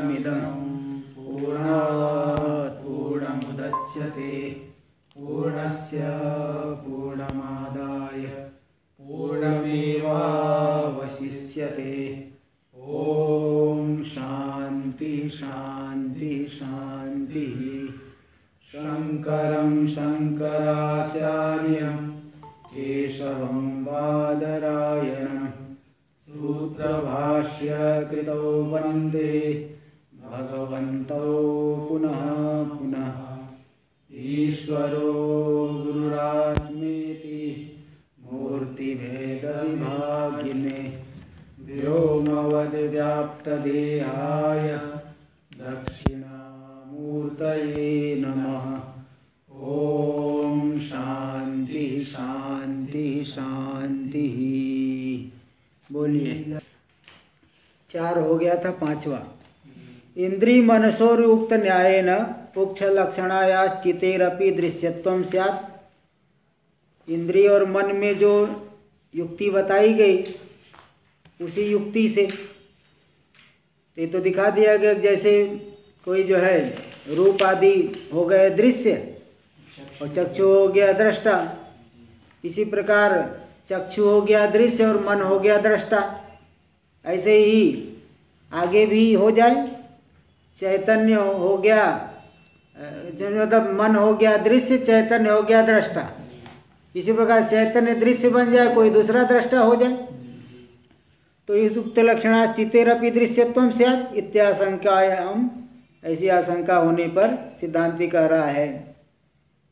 पूर्णमिदं पूर्णात् पूर्णमुदच्यते पूर्णस्य पूर्णमादाय पूर्णमेवावशिष्यते। ओम शांति शांति शांति। शंकरं शंकराचार्यं केशवं बादरायणं सूत्रभाष्य कृतौ वन्दे भगवन्तौ पुनः पुनः। ईश्वरो गुरुरात्मेति मूर्तिभेदविभागिने व्योमवद्व्याप्तदेहाय दक्षिणामूर्तये नमः। ओम शांति शांति शांति। बोलिए। 4 हो गया था, 5वां। इंद्रिय मनसोर उक्त न्यायेन पुक्ष लक्षणाया चितेरपि दृश्यत्वं स्यात्। इंद्रिय और मन में जो युक्ति बताई गई उसी युक्ति से ये तो दिखा दिया गया, जैसे कोई जो है रूप आदि हो गए दृश्य और चक्षु हो गया दृष्टा, इसी प्रकार चक्षु हो गया दृश्य और मन हो गया दृष्टा। ऐसे ही आगे भी हो जाए, चैतन्य हो गया, मतलब मन हो गया दृश्य, चैतन्य हो गया दृष्टा। इसी प्रकार चैतन्य दृश्य बन जाए, कोई दूसरा दृष्टा हो जाए, तो इस उक्त लक्षणा चितेरपि दृश्यत्वं स्यात् इत्याशंकायाम। ऐसी आशंका होने पर सिद्धांति कह रहा है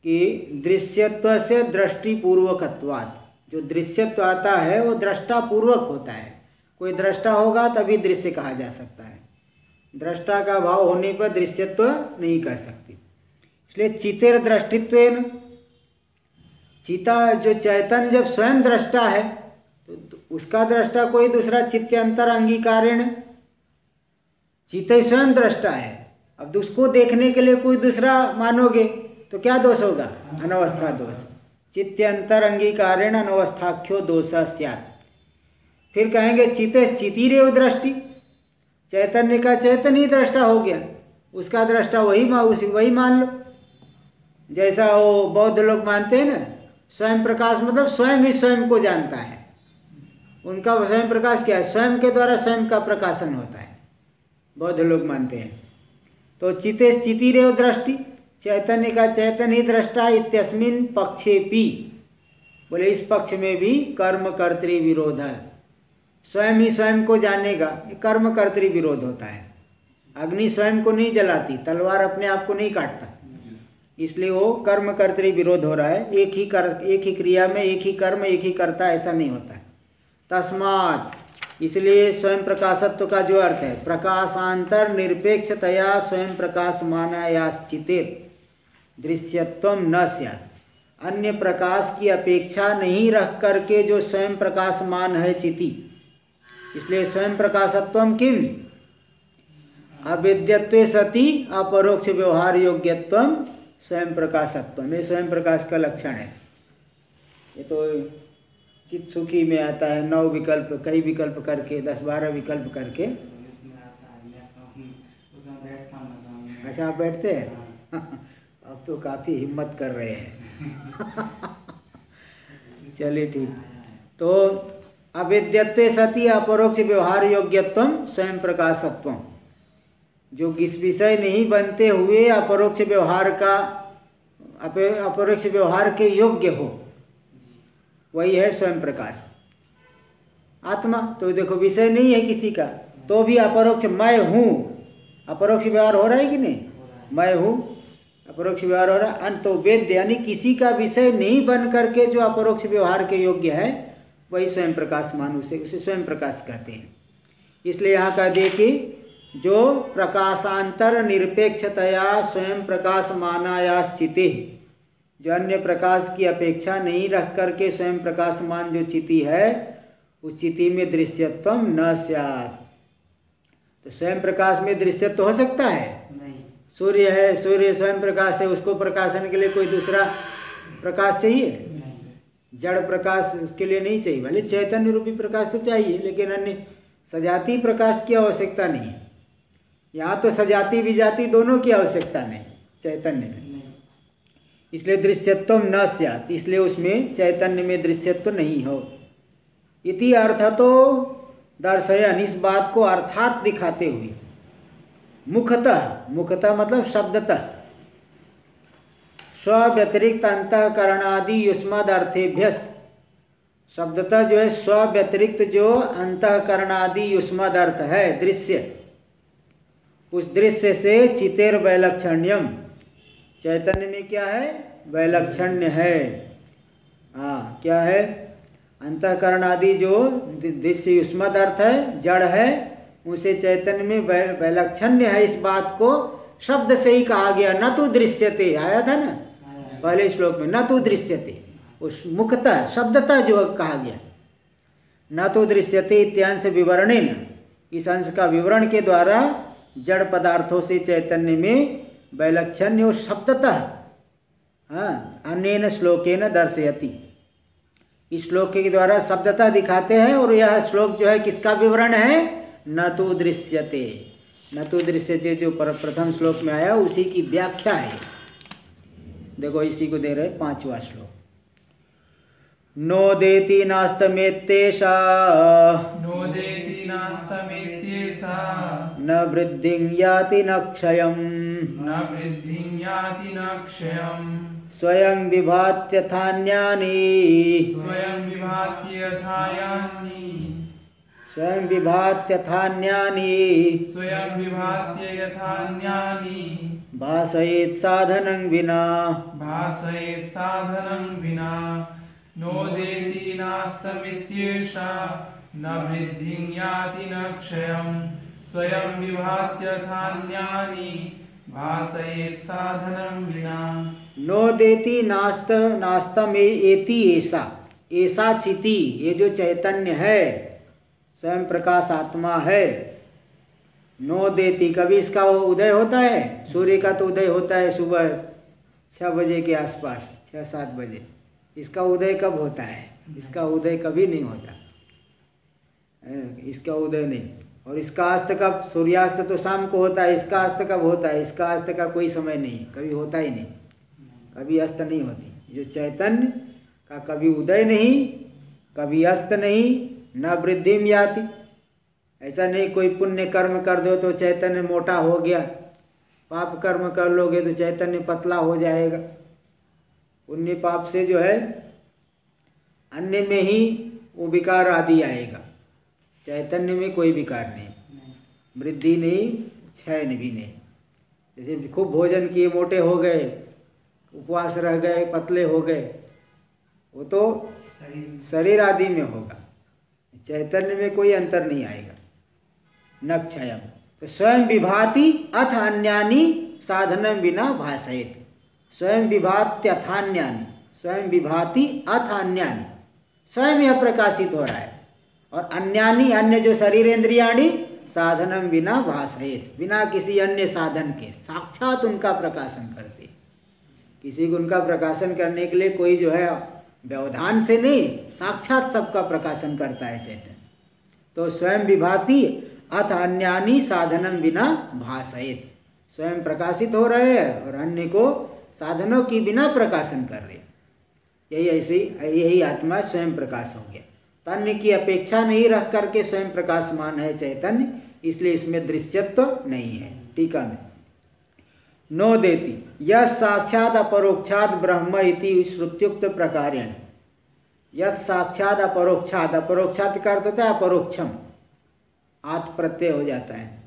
कि दृश्यत्व से दृष्टिपूर्वकत्वात्, जो दृश्यत्व आता है वो दृष्टा पूर्वक होता है। कोई दृष्टा होगा तभी दृश्य कहा जा सकता है, दृष्टा का भाव होने पर दृश्यत्व नहीं कह सकते। इसलिए चितेर दृष्टित्वेन, चिता जो चैतन्य जब स्वयं दृष्टा है तो उसका दृष्टा कोई दूसरा चित्त के अंतर अंगीकारेण, चित्त स्वयं दृष्टा है। अब उसको देखने के लिए कोई दूसरा मानोगे तो क्या दोष होगा? अनवस्था दोष। चित्त अंतर अंगीकारेण अनवस्थाख्यो दोष स्यात्। फिर कहेंगे चिते चितिरेव दृष्टि, चैतन्य का चैतन्य ही दृष्टा हो गया, उसका दृष्टा वही मान लो। जैसा वो बौद्ध लोग मानते हैं ना, स्वयं प्रकाश मतलब स्वयं ही स्वयं को जानता है। उनका स्वयं प्रकाश क्या है? स्वयं के द्वारा स्वयं का प्रकाशन होता है, बौद्ध लोग मानते हैं। तो चिते चितिरेव दृष्टि, चैतन्य का चैतन्य ही दृष्टा इत्यस्मिन् पक्षेपि, बोले इस पक्ष में भी कर्म कर्तृ विरोध है। स्वयं ही स्वयं को जानेगा, कर्म कर्तृ विरोध होता है। अग्नि स्वयं को नहीं जलाती, तलवार अपने आप को नहीं काटता, इसलिए वो कर्म कर्तृ विरोध हो रहा है। एक ही क्रिया में एक ही कर्म एक ही कर्ता, ऐसा नहीं होता है। तस्मात्, इसलिए स्वयं प्रकाशत्व का जो अर्थ है, प्रकाशांतर निरपेक्षतया स्वयं प्रकाश मानायाश्चितेर दृश्यत्वं न स्यात्। अन्य प्रकाश की अपेक्षा नहीं रख करके जो स्वयं प्रकाशमान है चिति, इसलिए स्वयं प्रकाशत्वं किम अविद्यत्वे सति अपरोक्ष व्यवहार योग्यत्वं स्वयं प्रकाशत्वं। ये स्वयं प्रकाश का लक्षण है। ये तो चित्त सुखी में आता है, 9 विकल्प, कई विकल्प करके 10-12 विकल्प करके। अच्छा, आप बैठते हैं? अब तो काफी हिम्मत कर रहे हैं। चलिए ठीक। तो अविद्यत्वे सति अपरोक्ष व्यवहार योग्यत्वं स्वयं प्रकाशत्वं, जो इस विषय नहीं बनते हुए अपरोक्ष व्यवहार के योग्य हो, वही है स्वयं प्रकाश। आत्मा तो देखो विषय नहीं है किसी का, तो भी अपरोक्ष मैं हूँ, अपरोक्ष व्यवहार हो रहा है कि नहीं? मैं हूँ, अपरोक्ष व्यवहार हो रहा है। तो वेद्य यानी किसी का विषय नहीं बन करके जो अपरोक्ष व्यवहार के योग्य है, वही स्वयं प्रकाश मान, उसे स्वयं प्रकाश कहते हैं। इसलिए यहाँ कह दे कि जो प्रकाशांतर निरपेक्षतया स्वयं प्रकाश मानायाश्चिते, जो अन्य प्रकाश की अपेक्षा नहीं रख करके स्वयं प्रकाशमान जो चिति है, उस चिति में दृश्यत्वं न स्यात्। तो स्वयं प्रकाश में दृश्यत्व हो सकता है? नहीं। सूर्य है, सूर्य स्वयं प्रकाश है, उसको प्रकाशन के लिए कोई दूसरा प्रकाश चाहिए? नहीं। जड़ प्रकाश उसके लिए नहीं चाहिए, भले चैतन्य रूपी प्रकाश तो चाहिए, लेकिन अन्य सजाती प्रकाश की आवश्यकता नहीं है। यहाँ तो सजाति विजाति दोनों की आवश्यकता नहीं चैतन्य में, इसलिए दृश्यत्व न स्यात्, इसलिए उसमें चैतन्य में दृश्यत्व नहीं हो। इति अर्थ तो दर्शयन, इस बात को अर्थात दिखाते हुए, मुखतः, मुखतः मतलब शब्दतः, स्व व्यतिरिक्त अंतःकरणादि युष्मद अर्थेभ्यस, शब्दतः जो है स्व व्यतिरिक्त जो अंतःकरणादि युष्मद अर्थ है दृश्य, उस दृश्य से चितेर वैलक्षण्यम, चैतन्य में क्या है? वैलक्षण्य है। हाँ, क्या है? अंतःकरण आदि जो दृश्य युष्मद अर्थ है, जड़ है, उसे चैतन्य में वैलक्षण्य है। इस बात को शब्द से ही कहा गया, न तो दृश्यते, आया था ना पहले श्लोक में, न तो दृश्यते, उस मुखतः शब्दतः जो कहा गया, न तो दृश्यते इत्यांश विवरणेन, इस अंश का विवरण के द्वारा जड़ पदार्थों से चैतन्य में वैलक्षण्य और शब्दतः, हाँ, अन्येन श्लोकेन दर्शयति, इस श्लोक के द्वारा शब्दतः दिखाते हैं। और यह श्लोक जो है किसका विवरण है? न तो दृश्यते, न तो दृश्यते जो प्रथम श्लोक में आया उसी की व्याख्या है। देखो इसी को दे रहे 5वां श्लोक, नोदेति नास्तमेत्येषा, नोदेति नास्तमेत्येषा, न वृद्धिं याति न क्षयम्, न वृद्धिं याति न क्षयम्, स्वयं विभात्यथान्यानि, स्वयं विभात्यथान्यानि, स्वयं विभात्यथान्यानि, स्वयं विभात्यथान्यानि, भासयेत् साधनं विना, भासयेत् साधनं विना, नोदेति नास्तमित्येषा, न वृद्धिं याति न क्षयम्, स्वयं विभात्यथान्यानि, भासयेत् साधनं विना। नोदेति नास्त नास्तमे एति ऐसा, ऐसा चिति, ये जो चैतन्य है स्वयं प्रकाश आत्मा है, नोदेति, कभी इसका उदय होता है, सूर्य का तो उदय होता है सुबह 6 बजे के आसपास, 6-7 बजे, इसका उदय कब होता है? इसका उदय कभी नहीं होता, इसका उदय नहीं। और इसका अस्त कब? सूर्यास्त तो शाम को होता है, इसका अस्त कब होता है? इसका अस्त का कोई समय नहीं, कभी होता ही नहीं, कभी अस्त नहीं होती। जो चैतन्य का कभी उदय नहीं, कभी अस्त नहीं, न वृद्धिम याति, ऐसा नहीं कोई पुण्य कर्म कर दो तो चैतन्य मोटा हो गया, पाप कर्म कर लोगे तो चैतन्य पतला हो जाएगा। पुण्य पाप से जो है अन्य में ही वो विकार आदि आएगा, चैतन्य में कोई विकार नहीं, वृद्धि नहीं, क्षय भी नहीं। जैसे खूब भोजन किए मोटे हो गए, उपवास रह गए पतले हो गए, वो तो शरीर आदि में होगा, चैतन्य में कोई अंतर नहीं आएगा। न क्षयम, तो स्वयं विभाति अथ अन्यानि साधनम विना भासयेत्, स्वयं विभात्यथान्यानि, स्वयं विभाति अथ अन्यानि, स्वयं यह प्रकाशित हो रहा है, और अन्यानि, अन्य जो शरीरेंद्रियाणि, साधनम विना भासयेत्, बिना किसी अन्य साधन के साक्षात उनका प्रकाशन करते। किसी को उनका प्रकाशन करने के लिए कोई जो है व्यवधान से नहीं, साक्षात सबका प्रकाशन करता है चैतन्य। तो स्वयं विभाति अथ अन्यानि साधनम विना भासयेत्, स्वयं प्रकाशित हो रहे हैं और अन्य को साधनों की बिना प्रकाशन कर रहे हैं। यही आत्मा स्वयं प्रकाश हो गया, अन्य की अपेक्षा नहीं रख करके स्वयं प्रकाशमान है चैतन्य, इसलिए इसमें दृश्यत्व नहीं है। टीका में नोदेति यह साक्षात अपरोक्षात ब्रह्म इति श्रुत्युक्त प्रकारेण, यह साक्षात अपरोक्षात, अपरोक्षात का अर्थ होता है अपरोक्षम, आत् प्रत्यय हो जाता है।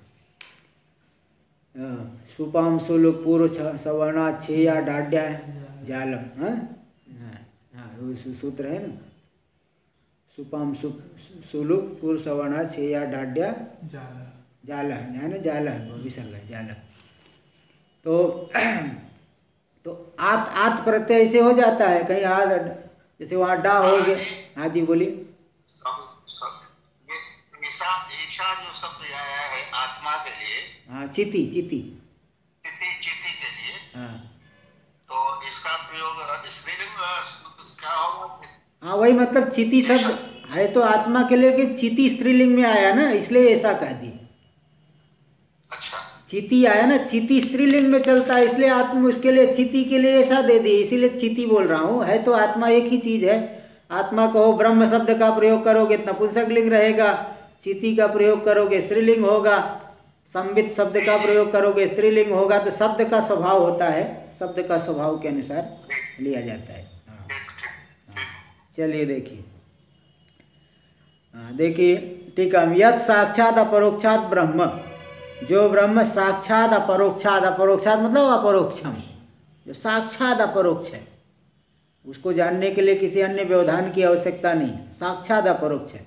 सुपाम सुलुक पूर्व सवर्णा छेया डाड्या जालम, हाँ सूत्र है ना, सुपाम सुलुक पूर्व सवर्णा छेया डाड्या जाल है ना, जाल है विसर्ग है जाल। तो आत प्रत्यय से हो जाता है, कहीं आ जैसे वहाँ डा हो गया। हाँ जी बोलिए। जो शब्द आया है आत्मा के लिए, हाँ चिति चिति चिति के लिए, हाँ तो इसका प्रयोग स्त्रीलिंग क्या होगा? हाँ वही मतलब चिति शब्द है तो आत्मा के लिए कि चिति स्त्रीलिंग में आया ना, इसलिए ऐसा कह दिए। अच्छा चिति आया ना, चिति स्त्रीलिंग में चलता है, इसलिए आत्मा उसके लिए चिति के लिए ऐसा दे दिए, इसीलिए चिति बोल रहा हूँ। है तो आत्मा एक ही चीज है। आत्मा कहो ब्रह्म शब्द का प्रयोग करोगे नपुंसक लिंग रहेगा, चिति का प्रयोग करोगे स्त्रीलिंग होगा, संबित शब्द का प्रयोग करोगे स्त्रीलिंग होगा। तो शब्द का स्वभाव होता है, शब्द का स्वभाव के अनुसार लिया जाता है। चलिए देखिए, देखिए ठीक है। यद साक्षात अपरोक्षात ब्रह्म, जो ब्रह्म साक्षात अपरोक्षात, अपरोक्षात मतलब अपरोक्षम, जो साक्षात अपरोक्ष है, उसको जानने के लिए किसी अन्य व्यवधान की आवश्यकता नहीं, साक्षात अपरोक्ष है।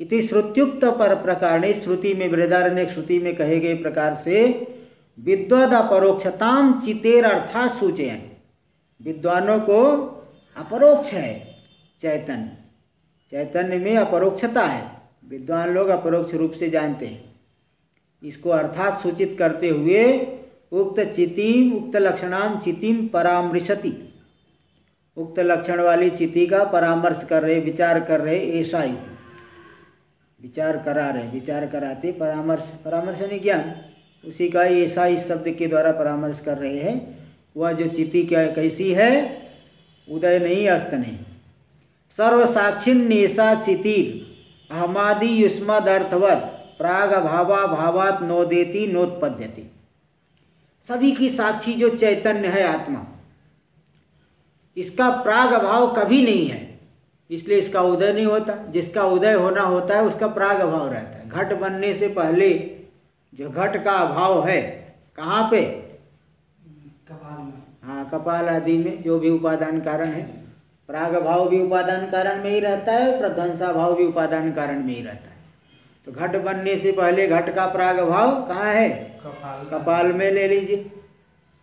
इति श्रुत्युक्त पर प्रकार, श्रुति में बृहदारण्यक श्रुति में कहे गए प्रकार से विद्वद अपरोक्षताम चितेर अर्थात सूचयन, विद्वानों को अपरोक्ष है चैतन्य, चैतन्य में अपरोक्षता है, विद्वान लोग अपरोक्ष रूप से जानते हैं। इसको अर्थात सूचित करते हुए उक्त चितिम उक्त लक्षणाम चितिम परामृशति, उक्त लक्षण वाली चिति का परामर्श कर रहे, विचार कर रहे, ऐसा ही विचार करा रहे, विचार कराते, परामर्श, परामर्श नहीं ज्ञान, उसी का ऐसा इस शब्द के द्वारा परामर्श कर रहे हैं। वह जो चिति क्या कैसी है, उदय नहीं अस्त नहीं। सर्व साक्षिन्नेसा चितिर अहमादि युष्मद अर्थवत प्राग भावा भावात नोदेति नोत्पद्यति, सभी की साक्षी जो चैतन्य है आत्मा, इसका प्राग भाव कभी नहीं है, इसलिए इसका उदय नहीं होता। जिसका उदय होना होता है उसका प्राग भाव रहता है। घट बनने से पहले जो घट का अभाव है कहाँ पे, कपाल में, हाँ कपाल आदि में जो भी उपादान कारण है, प्राग भाव भी उपादान कारण में ही रहता है, प्रध्वंसा भाव भी उपादान कारण में ही रहता है। तो घट बनने से पहले घट का प्राग भाव कहाँ है, कपाल में ले लीजिए,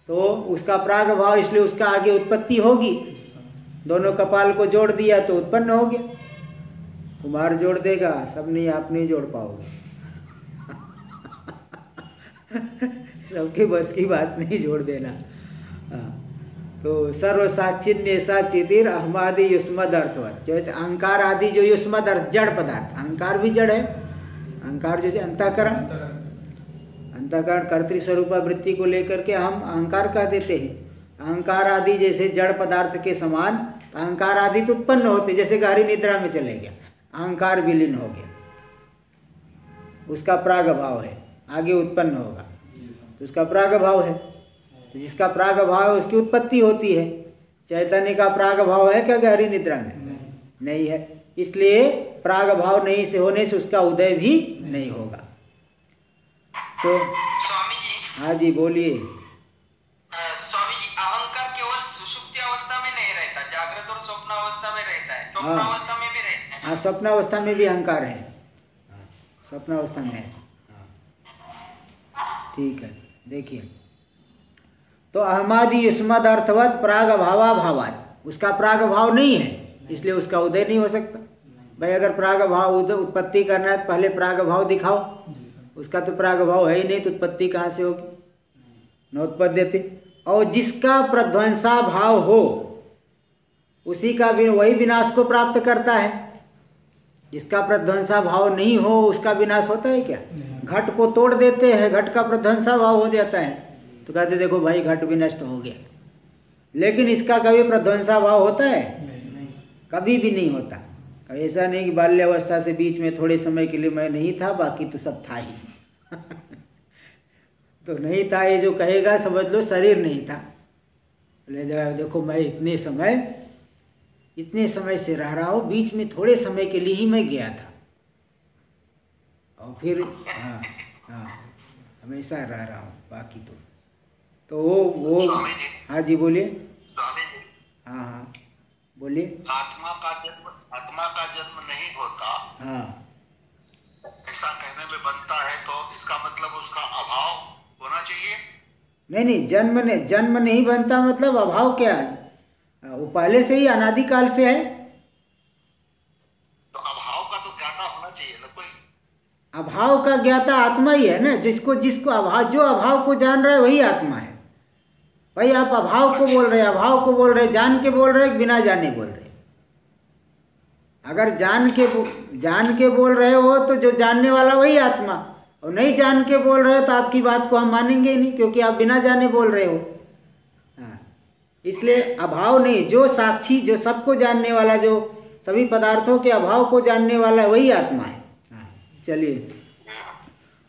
तो उसका प्राग भाव, इसलिए उसका आगे उत्पत्ति होगी। दोनों कपाल को जोड़ दिया तो उत्पन्न हो गया। कुमार जोड़ देगा, सब नहीं, आप नहीं जोड़ पाओगे सबके बस की बात नहीं जोड़ देना। तो सर्व साक्षिन्य सा चितिर अहमादि युष्मद अर्थवत, जैसे अहंकार आदि जो युष्मद अर्थ जड़ पदार्थ, अहंकार भी जड़ है, अहंकार जैसे अंतःकरण, अंतःकरण कर्तृ स्वरूपा वृत्ति को लेकर के हम अहंकार कह देते हैं। अहंकार आदि जैसे जड़ पदार्थ के समान, अहंकार आदि तो उत्पन्न होते, जैसे गहरी निद्रा में चले गया, अहंकार विलीन हो गया, उसका प्राग भाव है, आगे उत्पन्न होगा तो उसका प्राग भाव है। तो जिसका प्राग भाव है उसकी उत्पत्ति होती है। चैतन्य का प्राग भाव है क्या गहरी निद्रा में? नहीं है, इसलिए प्राग भाव नहीं से होने से उसका उदय भी नहीं होगा। तो स्वामी जी, हाँ जी बोलिए। स्वामी जी, अहंकार केवल सुषुप्ति अवस्था में नहीं रहता, जागृत और स्वप्न अवस्था में रहता है, स्वप्न अवस्था में भी रहता है। हाँ स्वप्नावस्था में भी अहंकार है, स्वप्नावस्था में है। ठीक है, देखिए तो अहमादि युष्मद अर्थवत प्राग भावा भावात, उसका प्राग भाव नहीं है, इसलिए उसका उदय नहीं हो सकता। भाई अगर प्राग भाव उत्पत्ति करना है तो पहले प्राग भाव दिखाओ, उसका तो प्राग भाव है ही नहीं, तो उत्पत्ति कहाँ से होगी, नोत्पद्यते। और जिसका प्रध्वंसा भाव हो उसी का भी वही विनाश को प्राप्त करता है। जिसका प्रध्वंसा भाव नहीं हो उसका विनाश होता है क्या? घट को तोड़ देते हैं, घट का प्रध्वंसा भाव हो जाता है तो कहते देखो भाई घट भी नष्ट हो गया, लेकिन इसका कभी प्रध्वंसा भाव होता है? कभी भी नहीं होता। ऐसा नहीं कि बाल्यावस्था से बीच में थोड़े समय के लिए मैं नहीं था, बाकी तो सब था ही तो नहीं था ये जो कहेगा समझ लो शरीर नहीं था। ले जाओ देखो मैं इतने समय से रह रहा हूँ, बीच में थोड़े समय के लिए ही मैं गया था और फिर हाँ हमेशा रह रहा हूँ, बाकी तो वो हाँ जी बोलिए। स्वामी जी, हाँ बोलिए। आत्मा का जन्म नहीं होता, हाँ ऐसा कहने में बनता है, तो इसका मतलब उसका अभाव होना चाहिए। नहीं, जन्म नहीं बनता मतलब अभाव क्या है? वो पहले से ही अनादिकाल से है। तो अभाव का तो ज्ञाता होना चाहिए ना कोई। अभाव का ज्ञाता आत्मा ही है ना, जिसको अभाव, जो अभाव को जान रहा है वही आत्मा है। भाई आप अभाव को बोल रहे, जान के बोल रहे, बिना जाने बोल रहे। अगर जान के बोल रहे हो तो जो जानने वाला वही आत्मा, और नहीं जान के बोल रहे हो तो आपकी बात को हम मानेंगे ही नहीं, क्योंकि आप बिना जाने बोल रहे हो। हाँ, इसलिए अभाव नहीं, जो साक्षी, जो सबको जानने वाला, जो सभी पदार्थों के अभाव को जानने वाला वही आत्मा है। हाँ, चलिए,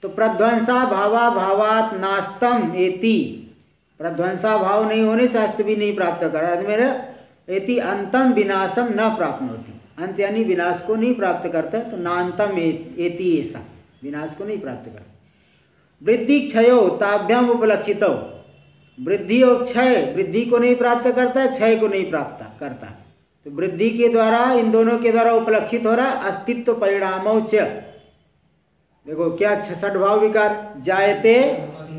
तो प्रध्वंसा भावा भावात नास्तम एति, प्रध्वंसा भाव नहीं होने से अस्त भी नहीं प्राप्त कर, मेरा एति अंतम विनाशम न प्राप्त होती, अंत यानी विनाश को नहीं प्राप्त करता, तो नान्तम एति, ऐसा विनाश को नहीं प्राप्त करता। वृद्धि क्षयो ताभ्याम उपलक्षित, वृद्धि और क्षय, वृद्धि को नहीं प्राप्त करता, क्षय को नहीं प्राप्त करता, तो वृद्धि के द्वारा, इन दोनों के द्वारा उपलक्षित हो रहा अस्तित्व परिणामो च। देखो क्या षड्भाव विकार, जायते,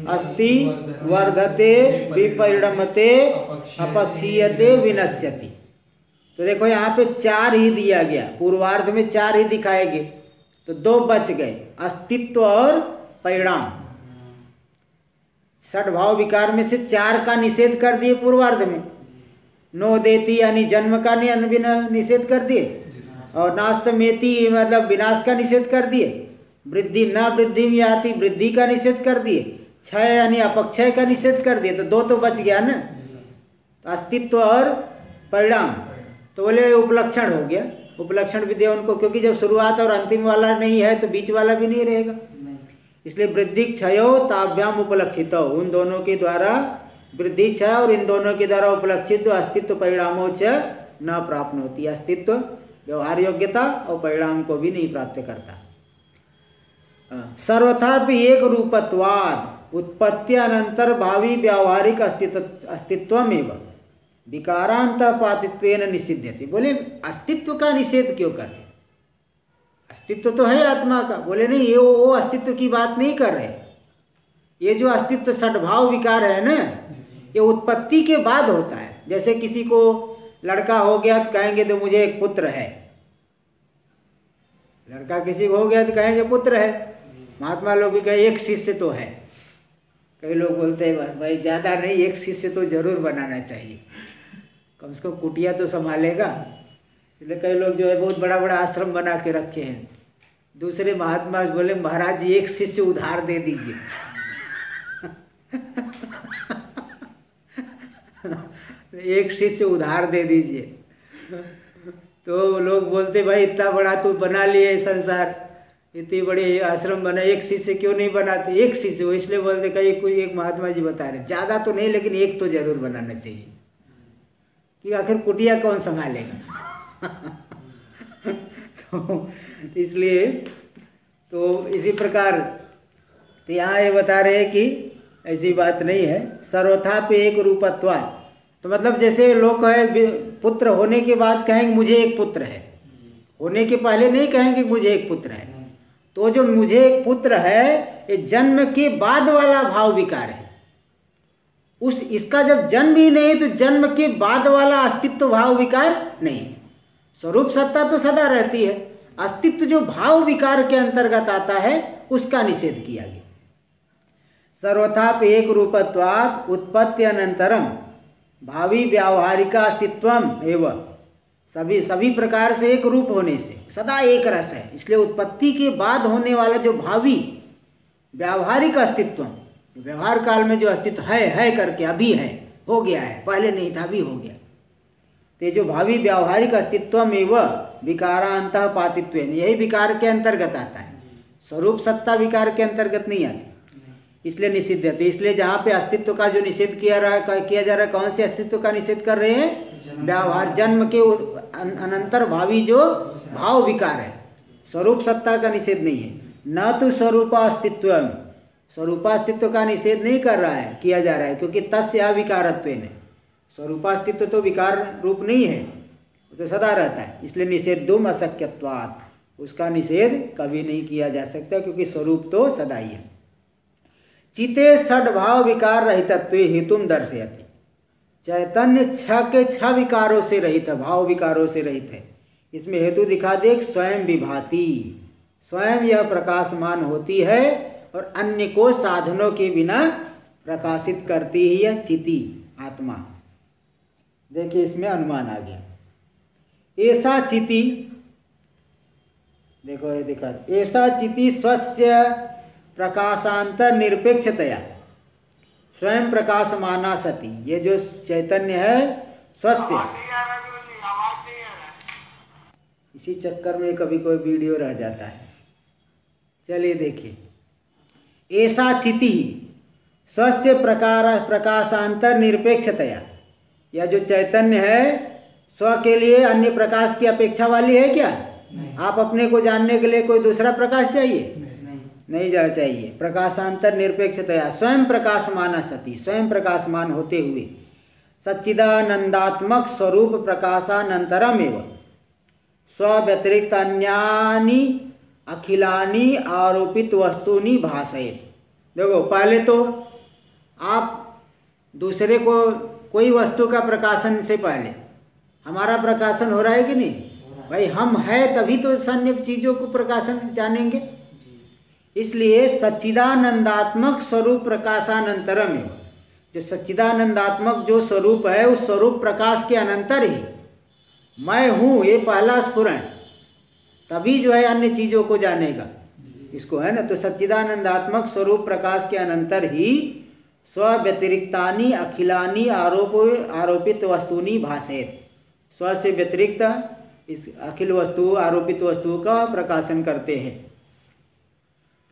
अस्ति, वर्धते, विपरिणमते, अपक्षीयते, विनश्यति। तो देखो यहाँ पे 4 ही दिया गया, पूर्वार्ध में 4 ही दिखाए गए, तो 2 बच गए, अस्तित्व और परिणाम। षड्भाव विकार में से 4 का निषेध कर दिए पूर्वार्ध में, नो देती यानी जन्म का निषेध कर दिए, और नास्तमेति मतलब विनाश का निषेध कर दिए, वृद्धि न वृद्धि में आती, वृद्धि का निषेध कर दिए, क्षय यानी अपक्षय का निषेध कर दिए, तो 2 तो बच गया ना, तो अस्तित्व और परिणाम। तो बोले उपलक्षण हो गया, उपलक्षण भी दिया उनको, क्योंकि जब शुरुआत और अंतिम वाला नहीं है तो बीच वाला भी नहीं रहेगा, इसलिए वृद्धि क्षयो ताभ्याम उपलक्षित, उन दोनों के द्वारा वृद्धि क्षय और इन दोनों के द्वारा उपलक्षित जो अस्तित्व परिणामों च न प्राप्त होती, अस्तित्व व्यवहार योग्यता और परिणाम को भी नहीं प्राप्त करता। सर्वथापि एक रूपत्वाद उत्पत्ति अनंतर भावी व्यावहारिक अस्तित्वमेव विकारांतपातित्वेन निषिध्यति। बोले अस्तित्व का निषेध क्यों कर रहे, अस्तित्व तो है आत्मा का। बोले नहीं, ये वो अस्तित्व की बात नहीं कर रहे, ये जो अस्तित्व षड्भाव विकार है ना, ये उत्पत्ति के बाद होता है। जैसे किसी को लड़का हो गया तो कहेंगे तो मुझे एक पुत्र है, लड़का किसी को हो गया तो कहेंगे पुत्र है। महात्मा लोग भी कहे एक शिष्य तो है, कई लोग बोलते हैं बस भाई ज़्यादा नहीं, एक शिष्य तो जरूर बनाना चाहिए, कम से कम कुटिया तो संभालेगा। इसलिए कई लोग जो है बहुत बड़ा बड़ा आश्रम बना के रखे हैं। दूसरे महात्मा बोले महाराज जी एक शिष्य उधार दे दीजिए एक शिष्य उधार दे दीजिए। तो लोग बोलते भाई इतना बड़ा तू बना लिए संसार, इतनी बड़ी आश्रम बना, एक शिष्य क्यों नहीं बनाते? एक शिष्य हो, इसलिए बोलते कहीं कोई एक महात्मा जी बता रहे ज़्यादा तो नहीं लेकिन एक तो जरूर बनाना चाहिए, कि आखिर कुटिया कौन संभालेगा तो इसलिए तो इसी प्रकार तो यहाँ ये बता रहे हैं कि ऐसी बात नहीं है। सर्वथा पे एक रूपत्वा, तो मतलब जैसे लोग कहे पुत्र होने के बाद कहेंगे मुझे एक पुत्र है, होने के पहले नहीं कहेंगे मुझे एक पुत्र है। तो जो मुझे एक पुत्र है ये जन्म के बाद वाला भाव विकार है। उस इसका जब जन्म ही नहीं तो जन्म के बाद वाला अस्तित्व भाव विकार नहीं। स्वरूप सत्ता तो सदा रहती है, अस्तित्व जो भाव विकार के अंतर्गत आता है उसका निषेध किया गया। सर्वथा एक रूपत्वात् उत्पत्ति अनंतरम भावी व्यावहारिका अस्तित्वम एवं, सभी प्रकार से एक रूप होने से सदा एक रस है, इसलिए उत्पत्ति के बाद होने वाला जो भावी व्यावहारिक अस्तित्व, व्यवहार काल में जो अस्तित्व है करके अभी है, हो गया है, पहले नहीं था अभी हो गया, तो जो भावी व्यावहारिक अस्तित्वम एवं विकारांत पातित्व, यही विकार के अंतर्गत आता है, स्वरूप सत्ता विकार के अंतर्गत नहीं आती, इसलिए निषिद्ध है। इसलिए जहाँ पे अस्तित्व का जो निषेध किया जा रहा है, कौन से अस्तित्व का निषेध कर रहे हैं? व्यवहार जन्म के अनंतर भावी जो भाव विकार है, स्वरूप सत्ता का निषेध नहीं है। न तो स्वरूपास्तित्व, स्वरूपास्तित्व का निषेध नहीं कर रहा है, किया जा रहा है, क्योंकि तस्य अविकारत्व ने, स्वरूपास्तित्व तो विकार रूप नहीं है, तो सदा रहता है, इसलिए निषेधुम अशक्यत्वात्, उसका निषेध कभी नहीं किया जा सकता, क्योंकि स्वरूप तो सदा ही है। चिते षड्भाव विकार रहितत्व हेतुम दर्शयति, चैतन्य छह के छह विकारों से रहित है, भाव विकारों से रहित है। इसमें हेतु दिखा दे, स्वयं विभाति, स्वयं यह प्रकाशमान होती है और अन्य को साधनों के बिना प्रकाशित करती ही है चिति आत्मा। देखिए इसमें अनुमान आ गया। ऐसा चिति, देखो ये दिखा, ऐसा चिति स्वस्य प्रकाशांतर निरपेक्षतया स्वयं प्रकाशमाना सती, ये जो चैतन्य है स्वस्य, इसी चक्कर में कभी कोई वीडियो रह जाता है। चलिए देखिए, ऐसा चिति स्वस्य प्रकाशांतर निरपेक्षतया, यह जो चैतन्य है स्व के लिए अन्य प्रकाश की अपेक्षा वाली है क्या? आप अपने को जानने के लिए कोई दूसरा प्रकाश चाहिए? नहीं जा चाहिए। प्रकाशांतर निरपेक्षतया स्वयं प्रकाशमाना सती, स्वयं प्रकाशमान होते हुए सच्चिदानंदात्मक स्वरूप प्रकाशानंतरम एवं स्व व्यतिरिक्त अन्यानि अखिलानि आरोपित वस्तुनि भासयेत। देखो, पहले तो आप दूसरे को कोई वस्तु का प्रकाशन से पहले हमारा प्रकाशन हो रहा है कि नहीं? भाई हम है तभी तो अन्य चीजों को प्रकाशन जानेंगे। इसलिए सच्चिदानंदात्मक स्वरूप प्रकाशानंतरम एवं, जो सच्चिदानंदात्मक जो स्वरूप है उस स्वरूप प्रकाश के अनंतर ही मैं हूं, ये पहला स्फुरण, तभी जो है अन्य चीजों को जानेगा इसको, है ना। तो सच्चिदानंदात्मक स्वरूप प्रकाश के अनंतर ही स्व व्यतिरिक्तानि अखिलानि आरोपित वस्तुनि भासेत, स्व से व्यतिरिक्त इस अखिल वस्तु आरोपित वस्तु का प्रकाशन करते हैं।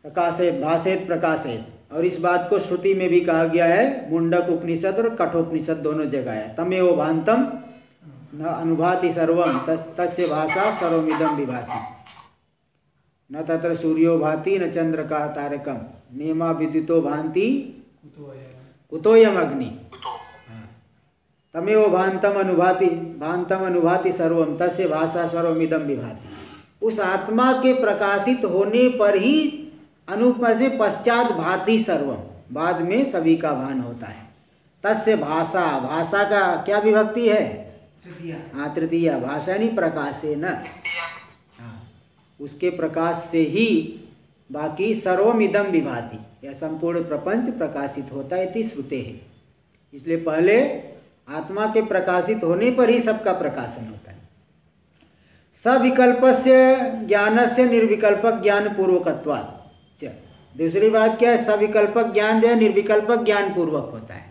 प्रकाशेत भासेत प्रकाशेत, और इस बात को श्रुति में भी कहा गया है, मुंडक उपनिषद और कठोपनिषद दोनों जगह है। तमेव भांतम न अनुभाति सर्वम तस्य भाषा सर्वमिदं विभाति, न तत्र सूर्यो भाति न चंद्र का तारकम, नेमा विद्युतो भांति कुतोयम अग्नि। तमेव भांतम अनुभाति सर्वम तस्य भाषा सर्वमिदं विभाति। उस आत्मा के प्रकाशित होने पर ही अनुपसे पश्चात भाति सर्वम, बाद में सभी का भान होता है। तस्य भाषा, भाषा का क्या विभक्ति है? हाँ, तृतीया। भाषा नहीं, प्रकाशे न, उसके प्रकाश से ही बाकी सर्वमिदं विभाति, यह संपूर्ण प्रपंच प्रकाशित होता है, इति श्रुते है। इसलिए पहले आत्मा के प्रकाशित होने पर ही सबका प्रकाशन होता है। सविकल्पस्य ज्ञानस्य निर्विकल्पक ज्ञान पूर्वकत्वात्। दूसरी बात क्या है? सविकल्पक ज्ञान जो है निर्विकल्पक ज्ञान पूर्वक होता है।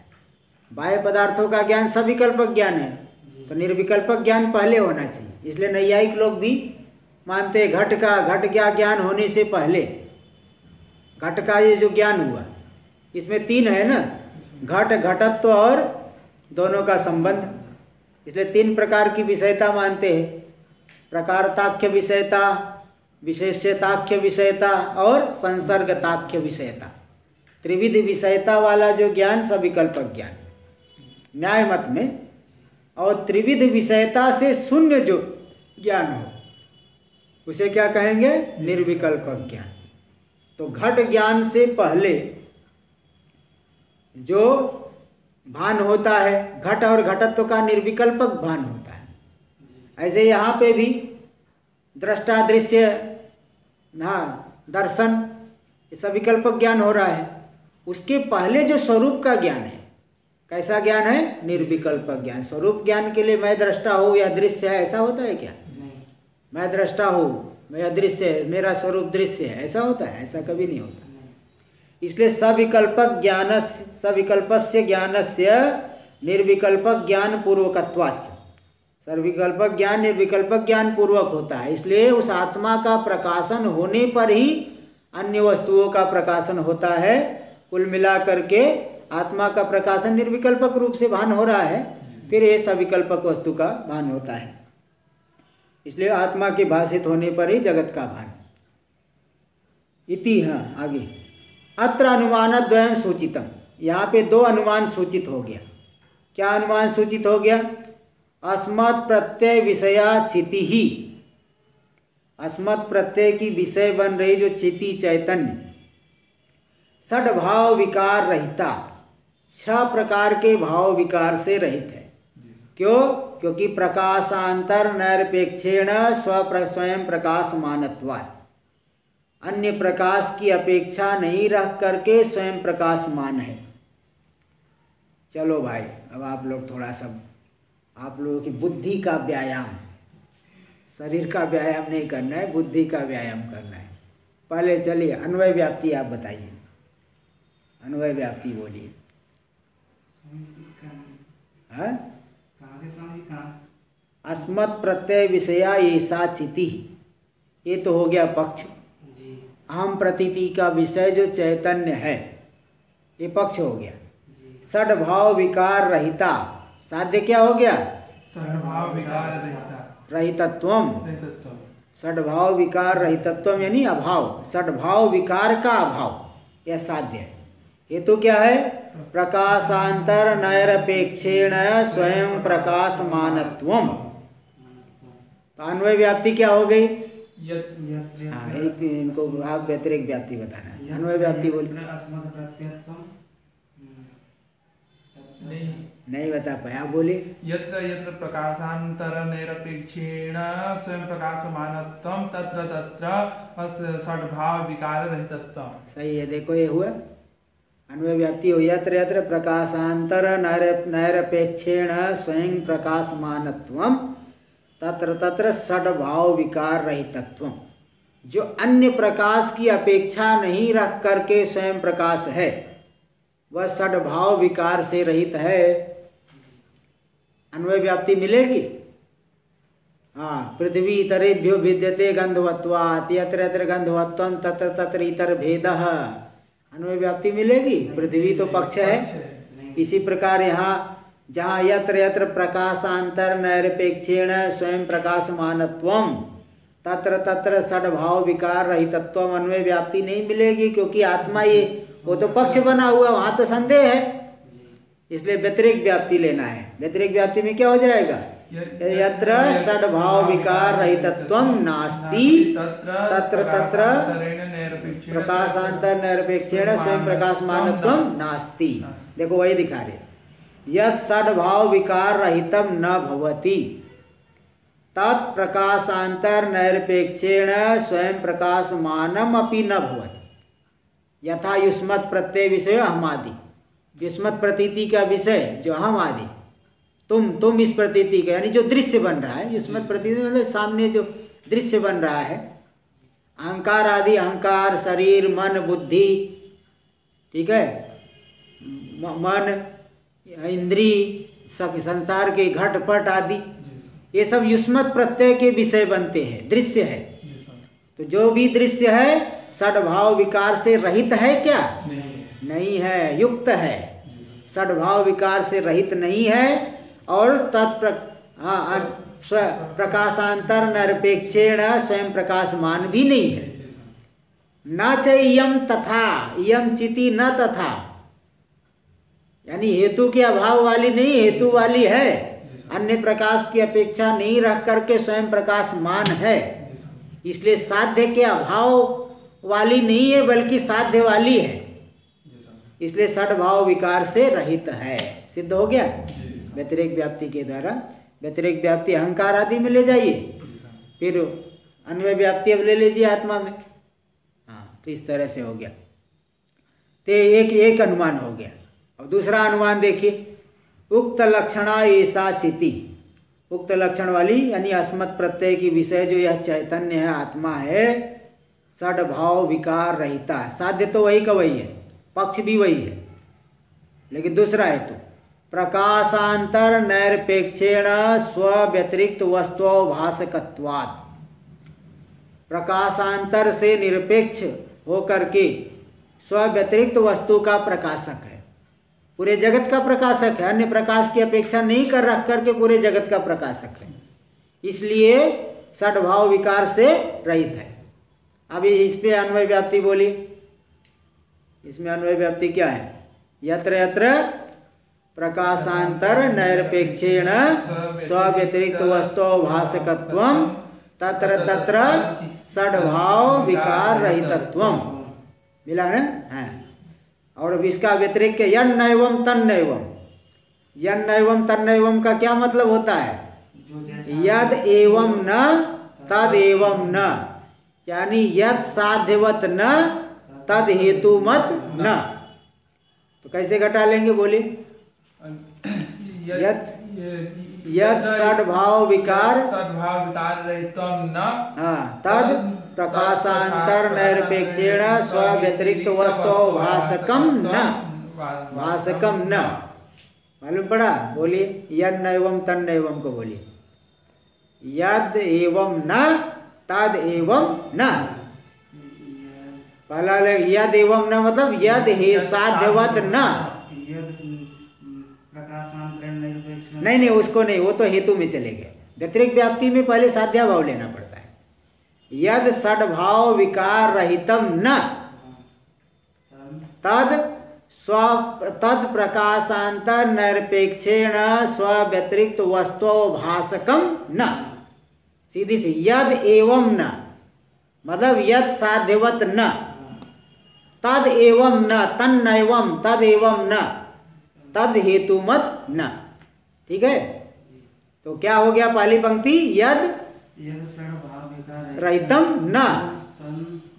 बाह्य पदार्थों का ज्ञान सविकल्पक ज्ञान है, तो निर्विकल्पक ज्ञान पहले होना चाहिए। इसलिए नैयायिक लोग भी मानते हैं घट का ज्ञान होने से पहले, घट का ये जो ज्ञान हुआ इसमें तीन है ना, घट, घटत्व और दोनों का संबंध, इसलिए तीन प्रकार की विषयता मानते हैं। प्रकारताख्य विषयता, विशेष्यताख्य विषयता और संसर्गताख्य विषयता। त्रिविध विषयता वाला जो ज्ञान सविकल्पक ज्ञान न्याय मत में, और त्रिविध विषयता से शून्य जो ज्ञान हो उसे क्या कहेंगे? निर्विकल्पक ज्ञान। तो घट ज्ञान से पहले जो भान होता है, घट और घटत्व का निर्विकल्पक भान होता है। ऐसे यहाँ पे भी दृष्टा दृश्य दर्शन, ये सविकल्पक ज्ञान हो रहा है। उसके पहले जो स्वरूप का ज्ञान है, कैसा ज्ञान है? निर्विकल्पक ज्ञान। स्वरूप ज्ञान के लिए मैं दृष्टा हूँ या दृश्य है, ऐसा होता है क्या? नहीं। मैं दृष्टा हूँ, मैं अदृश्य है, मेरा स्वरूप दृश्य है, ऐसा होता है? ऐसा कभी नहीं होता। इसलिए सविकल्पस्य ज्ञानस्य निर्विकल्पक ज्ञान पूर्वकत्वाच्च, सर्विकल्पक ज्ञान निर्विकल्पक ज्ञान पूर्वक होता है। इसलिए उस आत्मा का प्रकाशन होने पर ही अन्य वस्तुओं का प्रकाशन होता है। कुल मिला करके आत्मा का प्रकाशन निर्विकल्पक रूप से भान हो रहा है, फिर ये सविकल्पक वस्तु का भान होता है। इसलिए आत्मा के भाषित होने पर ही जगत का भान। इति, हाँ आगे, अत्र अनुमान द्वयम सूचितम, यहाँ पे दो अनुमान सूचित हो गया। क्या अनुमान सूचित हो गया? अस्मत् प्रत्यय विषया चिति ही, अस्मत् प्रत्यय की विषय बन रही जो चिति चैतन्य, षड भाव विकार रहिता, 6 प्रकार के भाव विकार से रहित है। क्यों? क्योंकि प्रकाशांतर नैरपेक्षेण स्वयं प्रकाशमानत्वात्, अन्य प्रकाश की अपेक्षा नहीं रख करके स्वयं प्रकाशमान है। चलो भाई, अब आप लोग थोड़ा सा, आप लोगों की बुद्धि का व्यायाम, शरीर का व्यायाम नहीं करना है, बुद्धि का व्यायाम करना है। पहले चलिए अन्वय व्याप्ति आप बताइए, अन्वय व्याप्ति बोलिए। हाँ, अस्मत् प्रत्यय विषया ऐसा चिति, ये तो हो गया पक्ष। अहम प्रतीति का विषय जो चैतन्य है, ये पक्ष हो गया। षड्भाव विकार रहिता, साध्य क्या हो गया? षड्भाव विकार रहितत्वम। षड्भाव विकार रहितत्वम यानी अभाव, षड्भाव विकार का अभाव, यह साध्य है। ये तो क्या है? प्रकाशांतर नैरपेक्षेण स्वयं प्रकाशमानत्वम। तो अन्वय व्याप्ति क्या हो गई? हाँ, एक इनको आप व्यतिरेक व्याप्ति बताना है। अन्वय व्याप्ति बोलिए। नहीं बता पाया, बोलिए। यत्र यत्र प्रकाशांतर निरपेक्षेण स्वयं प्रकाशमानत्वम तत्र तत्र षड्भाव विकार रहितत्वम। सही है, देखो ये हुआ अन्वय व्याप्ति हो। यत्र यत्र प्रकाशांतर नैरपेक्षेण स्वयं प्रकाशमानत्वम तत्र तत्र षड्भाव विकार रहितत्वम। जो अन्य प्रकाश की अपेक्षा नहीं रख करके स्वयं प्रकाश है, वह षड्भाव विकार से रहित है। अन्वय व्याप्ति मिलेगी। हाँ, पृथ्वी इतरेभ्यो विद्यते गंधवत्वात्, यत्र यत्र गंधवत्वम तत्र तत्र इतर भेदः। अन्वय व्याप्ति मिलेगी। पृथ्वी तो पक्ष है। इसी प्रकार यहाँ जहाँ यत्र यत्र प्रकाशांतर नैरपेक्षेण स्वयं प्रकाशमानत्वम तत्र तत्र षड्भाव विकार रहितत्वम, अन्वय व्याप्ति नहीं मिलेगी, क्योंकि आत्मा ये वो तो पक्ष बना हुआ, वहां तो संदेह है। इसलिए व्यतिरेक व्याप्ति लेना है। व्यतिरेक व्याप्ति में क्या हो जाएगा? यत्र षड्भाव विकार रहितत्वम नास्ति तत्र तत्र प्रकाशांतर नैरपेक्षेण स्वयं प्रकाशमानत्वम नास्ति। देखो वही दिखा रहे, यत् षड्भाव विकार रहितम न भवति तत् प्रकाशांतर नैरपेक्षेण स्वयं प्रकाशमानम अपि न भवति। यथा युष्मत् प्रत्यय विषय अहमादि, युष्मत् प्रतीति का विषय जो अहम आदि, तुम इस प्रतीति का, यानी जो दृश्य बन रहा है, युष्मत् प्रतीति मतलब सामने जो दृश्य बन रहा है, अहंकार आदि, अहंकार, शरीर, मन, बुद्धि, ठीक है, मन, इंद्री, संसार के घटपट आदि, ये सब युष्मत् प्रत्यय के विषय बनते हैं, दृश्य है। तो जो भी दृश्य है षड्भाव विकार से रहित है क्या? नहीं है, युक्त है। षड्भाव विकार से रहित नहीं है। और प्रकाशांतर निरपेक्षेण स्वयं प्रकाशमान भी नहीं है। न च इयम तथा, इयम चिति न तथा, यानी हेतु के अभाव वाली नहीं, हेतु वाली है। अन्य प्रकाश की अपेक्षा नहीं रख करके स्वयं प्रकाशमान है। इसलिए साध्य के अभाव वाली नहीं है, बल्कि साध्य वाली है। इसलिए षड्भाव विकार से रहित है। सिद्ध हो गया व्यतिरेक व्याप्ति के द्वारा। व्यतिरेक व्याप्ति अहंकार आदि में ले जाइए, फिर अन्वय व्याप्ति अब ले लीजिए आत्मा में। हाँ, तो इस तरह से हो गया। तो एक अनुमान हो गया। अब दूसरा अनुमान देखिए, उक्त लक्षणा ऐसा चिति, उक्त लक्षण वाली यानी अस्मत् प्रत्यय की विषय जो यह चैतन्य है, आत्मा है, षड्भाव विकार रहिता। साध्य तो वही का वही है, पक्ष भी वही है, लेकिन दूसरा है तो प्रकाशांतर नैरपेक्षेण स्व व्यतिरिक्त वस्तुभाषकत्वात्। प्रकाशांतर से निरपेक्ष होकर के स्व व्यतिरिक्त वस्तु का प्रकाशक है, पूरे जगत का प्रकाशक है। अन्य प्रकाश की अपेक्षा नहीं कर रख करके पूरे जगत का प्रकाशक है, इसलिए षड्भाव विकार से रहित है। अब इस पे अन्वय व्याप्ति बोलिए। इसमें अन्वय व्याप्ति क्या है? यत्र यत्र प्रकाशांतर नैरपेक्षेण स्व्यतिरिक्त वस्तुभाषकत्वम तत्र तत्र षड्भाव विकार रहितत्वम। मिला ना? हाँ। और अब इसका व्यतिरिक्त के यन्नैवं तन्नैवं, यन्नैवं तन्नैवं का क्या मतलब होता है? यद एवं न तद एवं न, यानी यद साध्यवत न तद हेतु मत न। तो कैसे घटा लेंगे बोलिए? यद सद्भाव विकार रहितम न, हाँ, तद प्रकाशांतर निरपेक्षेण स्व्यतिरिक्त वस्तु भासकम न, भासकम न। मालूम पड़ा? बोलिए यद नैवम तन नैवम को बोलिए। यद एवं न तद एवं न। पहला यद एवं न मतलब यद हे साध्यवत न। नहीं नहीं उसको नहीं, वो तो हेतु में चले गए। व्यतिरिक्त व्याप्ति में पहले साध्या भाव लेना पड़ता है। यद षड्भाव विकार रहितम न तद तद प्रकाशांतर निरपेक्षेण स्व्यतिरिक्त वस्तु भासकम न। सीधी सी यद एवं न मतलब यद साध्यवत न, तद एवं न तन नैवम तद एवं न तद हेतु मत न। ठीक है, तो क्या हो गया पहली पंक्ति? यद रहितम न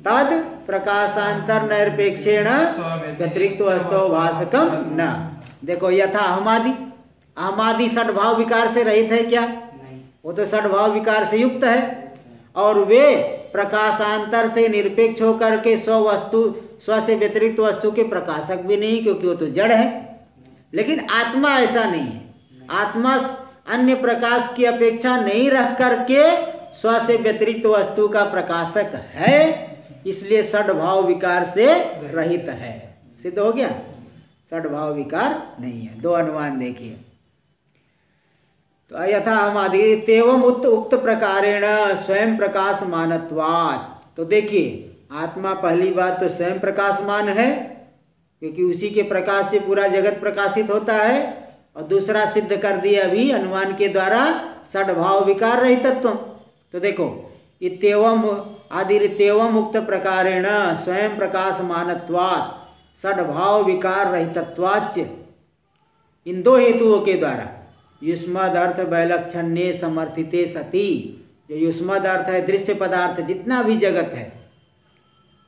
तद प्रकाशांतर निरपेक्षेण व्यतिरिक्त वस्तु भासकम न। देखो यथा अहमादि, अहमादि षड्भाव विकार से रहित है क्या? वो तो षड्भाव विकार से युक्त है, और वे प्रकाशांतर से निरपेक्ष होकर के स्व से व्यतिरिक्त वस्तु के प्रकाशक भी नहीं, क्योंकि वो तो जड़ है। लेकिन आत्मा ऐसा नहीं है। आत्मा अन्य प्रकाश की अपेक्षा नहीं रख करके स्व से व्यतिरिक्त वस्तु का प्रकाशक है, इसलिए षड्भाव विकार से रहित है। सिद्ध हो गया? षड्भाव विकार नहीं है। दो अनुमान देखिए। तो यथा हम आदि तेवम उक्त प्रकारेण स्वयं प्रकाशमानत्वात्। तो देखिए आत्मा पहली बात तो स्वयं प्रकाशमान है, क्योंकि उसी के प्रकाश से पूरा जगत प्रकाशित होता है, और दूसरा सिद्ध कर दिया अभी अनुमान के द्वारा षड्भाव विकार रहितत्व। तो देखो इत्येवम आदिरित्येवम उक्त प्रकारेण स्वयं प्रकाशमानत्वात् षड्भाव विकार रहितत्वाच्च। इन दो हेतुओं के द्वारा युष्मद अर्थ वैलक्षण्ये समर्थिते सति, जो युष्मद अर्थ है दृश्य पदार्थ जितना भी जगत है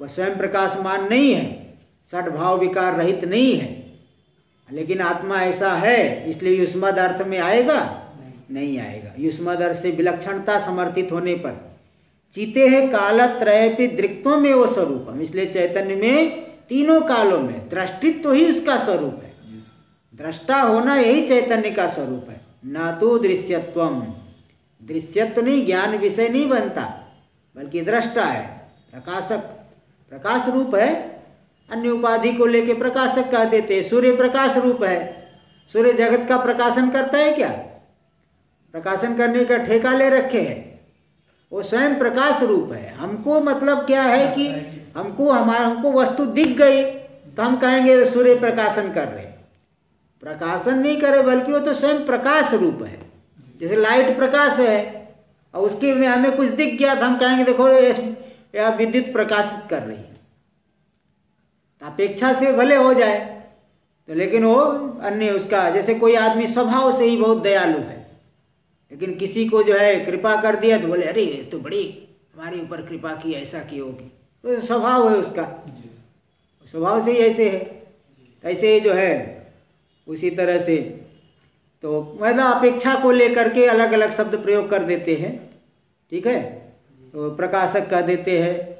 वह स्वयं प्रकाशमान नहीं है, षड्भाव विकार रहित नहीं है। लेकिन आत्मा ऐसा है, इसलिए युष्मद अर्थ में आएगा? नहीं आएगा। युष्मद अर्थ से विलक्षणता समर्थित होने पर चीते है कालत्रयपि दृक्त्वं में वो स्वरूपम, इसलिए चैतन्य में तीनों कालों में दृष्टित्व ही उसका स्वरूप है। दृष्टा होना यही चैतन्य का स्वरूप है, न तो दृश्यत्वम। दृश्यत्व नहीं, ज्ञान विषय नहीं बनता, बल्कि दृष्टा है, प्रकाशक, प्रकाश रूप है। अन्य उपाधि को लेके प्रकाशक कह देते हैं। सूर्य प्रकाश रूप है। सूर्य जगत का प्रकाशन करता है क्या? प्रकाशन करने का ठेका ले रखे है, वो स्वयं प्रकाश रूप है। हमको मतलब क्या है कि हमको वस्तु दिख गई तो हम कहेंगे सूर्य प्रकाशन कर रहे। प्रकाशन नहीं करे, बल्कि वो तो स्वयं प्रकाश रूप है। जैसे लाइट प्रकाश है और उसके में हमें कुछ दिख गया तो हम कहेंगे देखो यह विद्युत प्रकाशित कर रही है। अपेक्षा से भले हो जाए तो, लेकिन वो अन्य उसका, जैसे कोई आदमी स्वभाव से ही बहुत दयालु है, लेकिन किसी को जो है कृपा कर दिया तो बोले अरे तो बड़ी हमारे ऊपर कृपा की, ऐसा की होगी। तो स्वभाव है उसका, स्वभाव से ही ऐसे है। ऐसे जो है उसी तरह से तो मतलब अपेक्षा को लेकर के अलग अलग शब्द प्रयोग कर देते हैं। ठीक है, तो प्रकाशक कह देते हैं।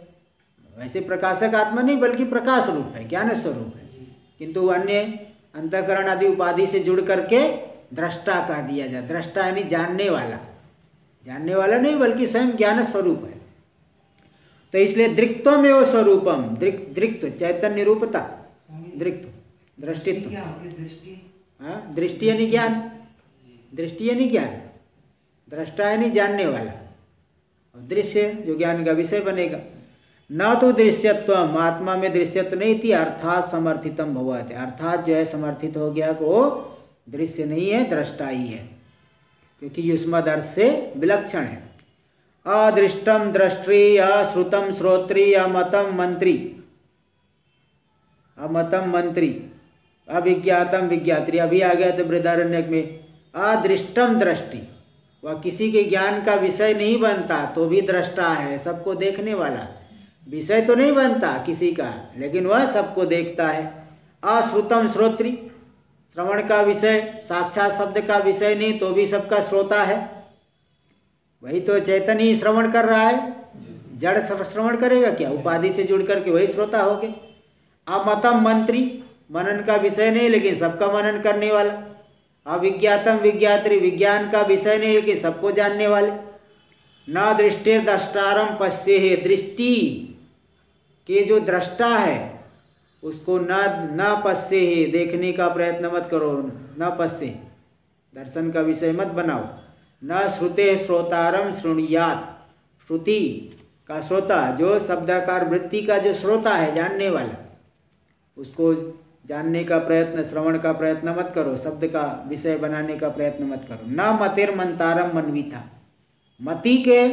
वैसे प्रकाशक आत्मा नहीं, बल्कि प्रकाश रूप है, ज्ञान स्वरूप है, किंतु अन्य अंतःकरण आदि उपाधि से जुड़ करके दृष्टा कह दिया जाए। दृष्टा यानी जानने वाला, जानने वाला नहीं बल्कि स्वयं ज्ञान स्वरूप है। तो इसलिए दृक्त्व में वो स्वरूपम, दृक्त्व चैतन्य रूपता, दृक्त्व दृष्टित्व। हाँ, दृष्टि यानी ज्ञान, दृष्टि यानी ज्ञान, दृष्टा यानी जानने वाला, और दृश्य जो ज्ञान का विषय बनेगा। न तो दृश्यत्व, आत्मा में दृश्यत्व नहीं थी, अर्थात समर्थितम भवति, अर्थात जो है समर्थित हो गया को दृश्य नहीं है, दृष्टा ही है, क्योंकि युष्मद अर्थ से विलक्षण है। अदृष्टम दृष्टि, अश्रुतम श्रोत्री, अमतम मंत्री, अमतम मंत्री, अविज्ञातम विज्ञात्री। अभी आ गया तो बृहदारण्यक में अदृष्टम दृष्टि, वह किसी के ज्ञान का विषय नहीं बनता तो भी दृष्टा है, सबको देखने वाला। विषय तो नहीं बनता किसी का, लेकिन वह सबको देखता है। अश्रुतम श्रोत्री, श्रवण का विषय, साक्षात शब्द का विषय नहीं तो भी सबका श्रोता है। वही तो चैतन्य ही श्रवण कर रहा है, जड़ श्रवण करेगा क्या? उपाधि से जुड़ करके वही श्रोता हो गए। अमतम मंत्री, मनन का विषय नहीं लेकिन सबका मनन करने वाला। अविज्ञातम विज्ञात्री, विज्ञान का विषय नहीं लेकिन सबको जानने वाले। न दृष्टि द्रष्टारम पश्ये है, दृष्टि के जो दृष्टा है उसको न पश्ये है, देखने का प्रयत्न मत करो, न पश्ये, दर्शन का विषय मत बनाओ। न श्रुते श्रोतारम शृणुयात, श्रुति का श्रोता, जो शब्दाकार वृत्ति का जो श्रोता है, जानने वाला, उसको जानने का प्रयत्न, श्रवण का प्रयत्न मत करो, शब्द का विषय बनाने का प्रयत्न मत करो। न मतिर मंतारम मनवीथा, मति के,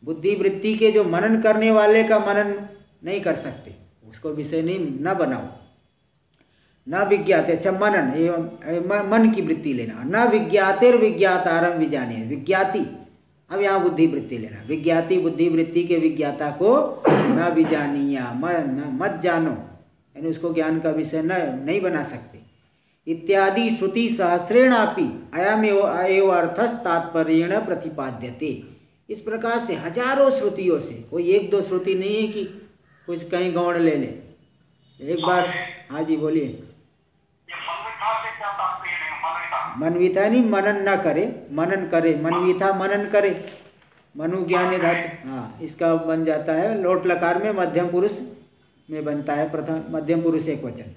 बुद्धि वृत्ति के जो मनन करने वाले का मनन नहीं कर सकते, उसको विषय नहीं न बनाओ। न विज्ञाते, अच्छा मनन एवं मन की वृत्ति लेना। न विज्ञातिर विज्ञातारम विजाने, विज्ञाति, अब यहाँ बुद्धि वृत्ति लेना। विज्ञाति बुद्धि वृत्ति के विज्ञाता को न विजानिया, मत जानो, यानी उसको ज्ञान का विषय नहीं बना सकते। इत्यादि श्रुति सहस्रेणापि अयमेव अर्थस् तात्पर्येण प्रतिपाद्यते। इस प्रकार से हजारों श्रुतियों से, कोई एक दो श्रुति नहीं है कि कुछ कहीं गौण ले ले। एक बार, हाँ जी बोलिए। मनविता नहीं, मनन न करे, मनन करे, मनविता मनन करे, मनु ज्ञान धातु, हाँ इसका बन जाता है लोट लकार में मध्यम पुरुष में बनता है, प्रथम मध्यम पुरुष एक वचन।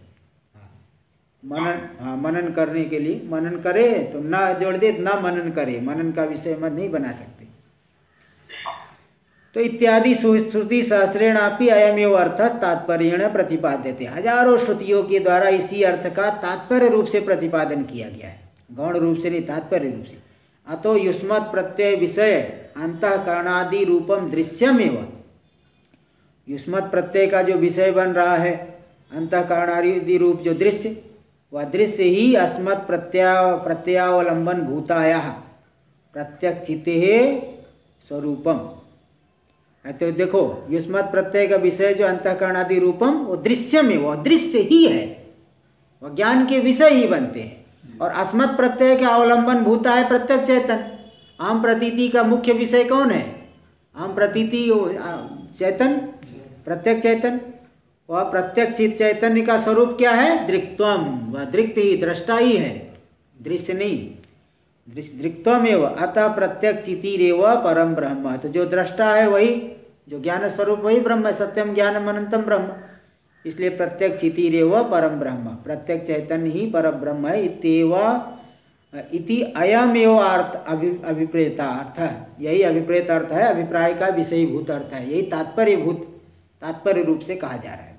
मनन, हाँ मनन करने के लिए, मनन करे तो ना जोड़ दे, ना मनन करे, मनन का विषय मत नहीं बना सकते। तो इत्यादि श्रुति सहस्रेणापि अयमेव अर्थस् तात्पर्येण प्रतिपाद्यते, हजारों श्रुतियों के द्वारा इसी अर्थ का तात्पर्य रूप से प्रतिपादन किया गया है, गौण रूप से नहीं, तात्पर्य रूप से। अतो युष्मत् प्रत्यय विषय अंतःकरणादि रूपम दृश्यमेव, युष्मत् प्रत्यय का जो विषय बन रहा है, अंतःकरणादि रूप जो दृश्य, वह दृश्य ही अस्मत् प्रत्यावलंबन भूताया प्रत्यक्षिते स्वरूपम। तो देखो युष्मत् प्रत्यय का विषय जो अंतःकरणादि रूपम, वो दृश्य में, वो दृश्य ही है, वह ज्ञान के विषय ही बनते हैं। और अस्मत् प्रत्यय के अवलंबन भूता है प्रत्यक्ष चैतन। आम प्रतीति का मुख्य विषय कौन है? आम प्रतीति चैतन, प्रत्यक्ष चैतन। वह प्रत्यक्ष चैतन्य का स्वरूप क्या है? दृक्त्वम, वह दृक्ट ही, दृष्टा ही है, दृश्य नहीं, दृक्त्वमेव। अतः प्रत्यक्षितिरेव परम ब्रह्म, तो जो दृष्टा है वही, जो ज्ञान स्वरूप वही ब्रह्म है, सत्यम ज्ञानम अनंतम ब्रह्म। इसलिए प्रत्यक्षितिरेव परम ब्रह्म, प्रत्यक्ष चैतन्य ही पर ब्रह्म है। इति अयमेव अर्थ अभिप्रेत अर्थ, यही अभिप्रेत अर्थ है, अभिप्राय का विषयीभूत अर्थ है, यही तात्पर्य रूप से कहा जा रहा है।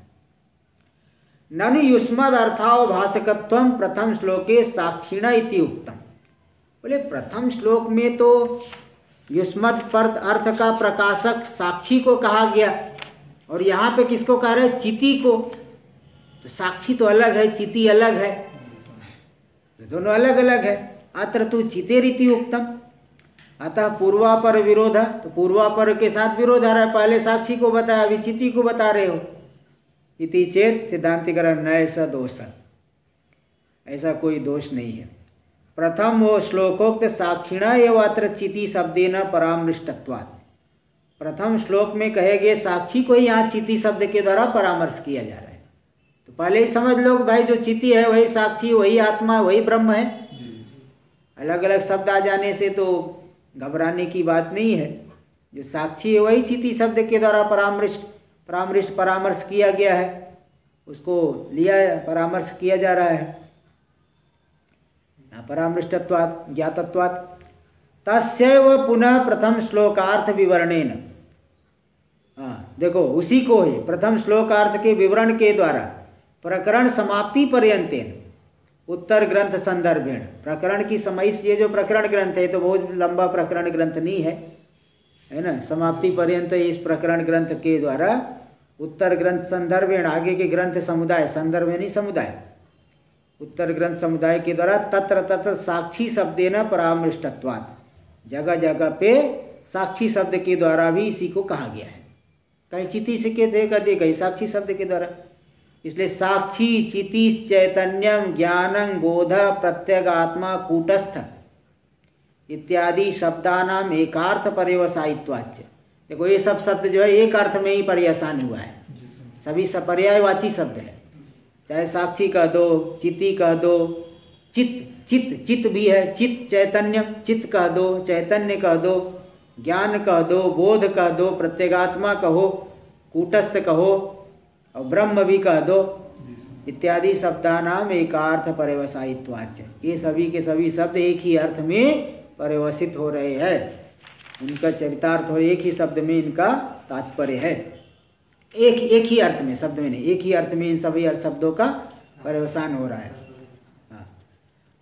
ननु युष्मद् अर्थावभासकत्वं प्रथम श्लोके साक्षिण इति उक्तम। बोले प्रथम श्लोक में तो युष्मद् अर्थ का प्रकाशक साक्षी को कहा गया, और यहाँ पे किसको कह रहे हैं? चिति को। तो साक्षी तो अलग है, चिति अलग है, तो दोनों अलग अलग है। अत्र तु चितेरिति उक्तम, अतः पूर्वापर विरोध, तो पूर्वापर के साथ विरोध आ रहा है, पहले साक्षी को बताया, अभी चिति को बता रहे हो। इति चेत सिद्धांतिकरण न ऐसा दोष, ऐसा कोई दोष नहीं है। प्रथम वो श्लोकोक्त साक्षिणा एवं अत्र चिति शब्देन परामृष्टत्वात्, प्रथम श्लोक में कहे गए साक्षी को ही यहाँ चिति शब्द के द्वारा परामर्श किया जा रहा है। तो पहले ही समझ लो भाई, जो चिति है वही साक्षी, वही आत्मा, वही ब्रह्म है। अलग अलग शब्द आ जाने से तो घबराने की बात नहीं है। जो साक्षी है वही चिति शब्द के द्वारा परामर्श किया गया है, उसको लिया, परामर्श किया जा रहा है। परामृष्टत्वात् ज्ञातत्वात् तस्यैव पुनः प्रथम श्लोकार्थ विवरणेन, देखो उसी को ही प्रथम श्लोकार्थ के विवरण के द्वारा प्रकरण समाप्ति पर्यंतेन उत्तर ग्रंथ संदर्भेण, प्रकरण की समय, ये जो प्रकरण ग्रंथ है तो बहुत लंबा प्रकरण ग्रंथ नहीं है, है ना। समाप्ति पर्यंत इस प्रकरण ग्रंथ के द्वारा उत्तर ग्रंथ संदर्भेण, आगे के ग्रंथ समुदाय, संदर्भ नहीं समुदाय, उत्तर ग्रंथ समुदाय के द्वारा तत्र तत्र साक्षी शब्देन परामृष्टत्वात्, जगह जगह पे साक्षी शब्द के द्वारा भी इसी को कहा गया है। कहीं चिति से के देगा दे, कहीं साक्षी शब्द के द्वारा। इसलिए साक्षी चिति चैतन्यम ज्ञानं बोध प्रत्यगात्मा कूटस्थ इत्यादि शब्दानाम एकार्थ पर्यवसायित्वाच्य, देखो ये सब शब्द जो है एक अर्थ में ही पर्यासान हुआ है, सभी सब पर्यायवाची शब्द है। चाहे साक्षी कह दो, चिति कह दो, चित भी है, चित चैतन्य, चित कह दो, चैतन्य कह दो, ज्ञान कह दो, बोध कह दो, प्रत्यगात्मा कहो, कूटस्थ कहो और ब्रह्म भी कह दो, इत्यादि शब्दानाम एकार्थ पर्यवसायित्वाच्च। ये सभी के सभी शब्द एक ही अर्थ में पर्यवसित हो रहे हैं, उनका चरितार्थ और एक ही शब्द में इनका तात्पर्य है। एक ही अर्थ में, शब्द में नहीं, एक ही अर्थ में इन सभी शब्दों का पर्यवसान हो रहा है।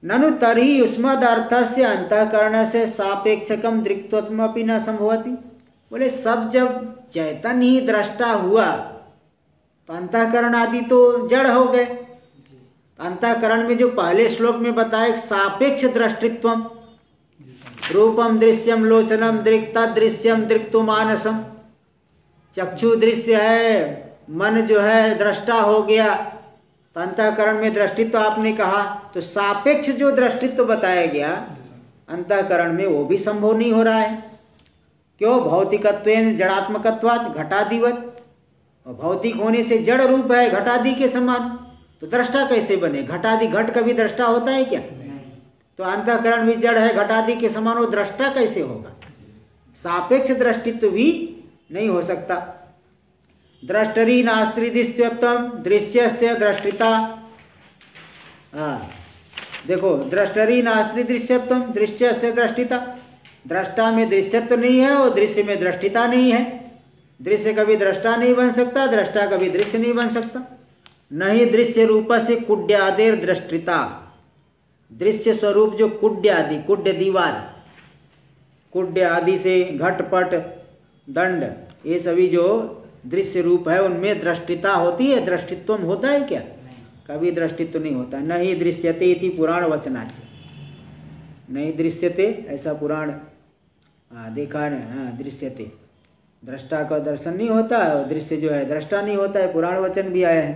ननु तर्हि युष्मदर्थस्य अंतःकरण से सापेक्षकम दृक्त्वमपि न संभवति। बोले सब जब चैतन्य ही दृष्टा हुआ तो अंतःकरण आदि तो जड़ हो गए। अंतःकरण में जो पहले श्लोक में बताया सापेक्ष दृष्टित्वम, रूपम दृश्यम लोचनम दृक् तदृश्यम दृक्तु मानसम, चक्षु दृश्य है, मन जो है दृष्टा हो गया, तो अंतःकरण में दृष्टित्व आपने कहा, तो सापेक्ष जो दृष्टित्व बताया गया अंतःकरण में वो भी संभव नहीं हो रहा है। क्यों? भौतिकत्वेन जड़ात्मकत्वात् घटादिवत, और भौतिक होने से जड़ रूप है घटादि के समान, तो दृष्टा कैसे बने? घटादि, घट कभी दृष्टा होता है क्या? तो अंतःकरण भी जड़ है घटादि के समान, वो दृष्टा कैसे होगा? सापेक्ष दृष्टित्व भी नहीं हो सकता। दृष्टरी नास्त्री दृश्यत्वम दृश्यस्य दृष्टिता। देखो, दृष्टरी नास्त्री दृश्यत्वम दृश्यस्य दृष्टिता, दृष्टा में दृश्यत्व नहीं है और दृश्य में दृष्टिता नहीं है। दृश्य कभी दृष्टा नहीं बन सकता, दृष्टा कभी दृश्य नहीं बन सकता। नहीं दृश्य रूप से कुड्यादेर दृष्टिता, दृश्य स्वरूप जो कुड्य आदि, कुड्य दीवार, कुड्य आदि से घटपट दंड, ये सभी जो दृश्य रूप है उनमें दृष्टिता होती है, दृष्टित्व होता है क्या? कभी दृष्टित्व नहीं होता। नहीं दृश्यते इति पुराण वचनाच, नहीं दृश्यते ऐसा पुराण देखा है। दृश्यते, दृष्टा का दर्शन नहीं होता और दृश्य जो है दृष्टा नहीं होता है, पुराण वचन भी आया है।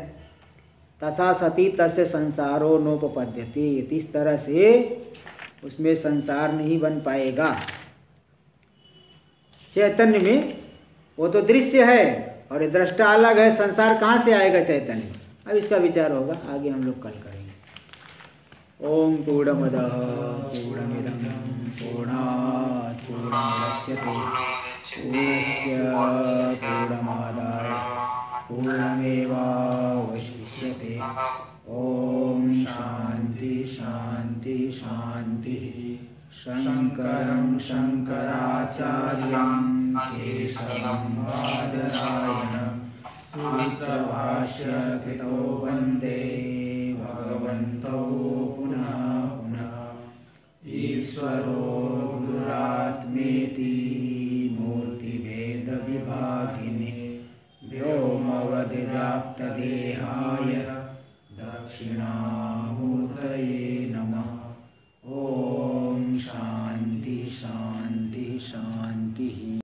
तथा सती तस्य संसारो नोपपद्यते, इस तरह से उसमें संसार नहीं बन पाएगा। चैतन्य में वो तो दृश्य है और दृष्टा अलग है, संसार कहाँ से आएगा चैतन्य? अब इसका विचार होगा, आगे हम लोग कल करेंगे। ओम पूर्णमदः पूर्णमिदं पूर्णात् पूर्णमुदच्यते पूर्णस्य पूर्णमादाय पूर्णमेवावशिष्यते। ओम शांति शांति शांति। शंकरं शंकराचार्यं केशवं बादरायणं सूत्रभाष्यकृतो वन्दे भगवन्तौ पुनः पुनः। ईश्वरो गुरुरात्मेति मूर्तिभेदविभागिने व्योमवद्व्याप्तदेहाय दक्षिणामूर्तये